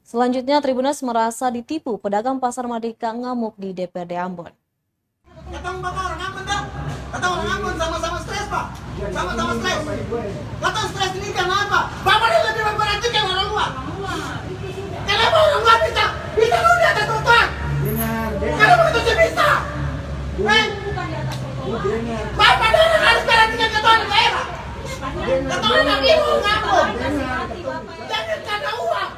Selanjutnya, Tribuners merasa ditipu pedagang pasar Merdeka ngamuk di DPRD Ambon. Katong bapak orang Ambon dah. Katong orang Ambon sama-sama stres pak. Sama-sama stres. Katong stres ini karena apa? Bapak ini lebih memperhatikan orang luar. Kenapa orang luar bisa lu di atas trotoar? Kenapa itu bisa? Bapak dia harus perhatikan ketua daerah. Ketua orang ibu ngambon. Jangan karena uang.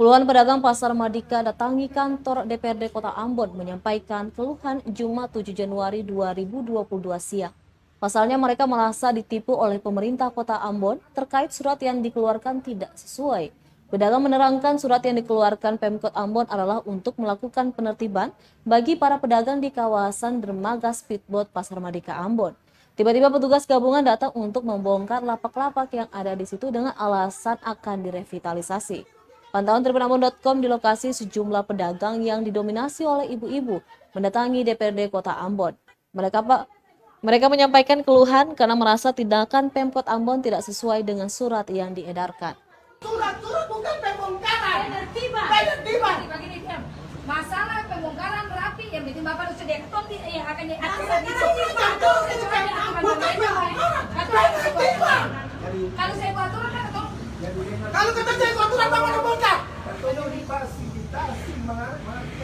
Puluhan pedagang pasar Merdeka datangi kantor DPRD Kota Ambon menyampaikan keluhan Jumat 7 Januari 2022 siang. Pasalnya mereka merasa ditipu oleh pemerintah Kota Ambon terkait surat yang dikeluarkan tidak sesuai. Pedagang menerangkan surat yang dikeluarkan Pemkot Ambon adalah untuk melakukan penertiban bagi para pedagang di kawasan dermaga speedboat Pasar Merdeka Ambon. Tiba-tiba petugas gabungan datang untuk membongkar lapak-lapak yang ada di situ dengan alasan akan direvitalisasi. Pantauan tribunambon.com di lokasi sejumlah pedagang yang didominasi oleh ibu-ibu mendatangi DPRD Kota Ambon. Mereka menyampaikan keluhan karena merasa tindakan Pemkot Ambon tidak sesuai dengan surat yang diedarkan. Surat-surat bukan pembongkaran. Penertiban. Masalah pembongkaran rapi yang bikin bapak harus sedia keton yang akan diatur itu. Bukan pembongkaran. Penertiban. Kalau saya buat aturan kan keton. Kalau kata saya aturan bapak udah bongkar.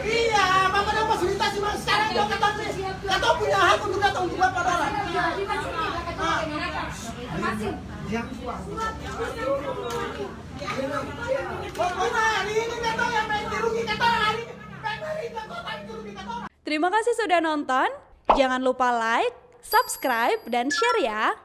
Iya, bapak udah fasilitasi mas. Sekarang dia kata punya hak untuk datang ke bapak darah. Pokoknya hari ini kata yang main dirugi kata hari ini. Terima kasih sudah nonton. Jangan lupa like, subscribe, dan share ya.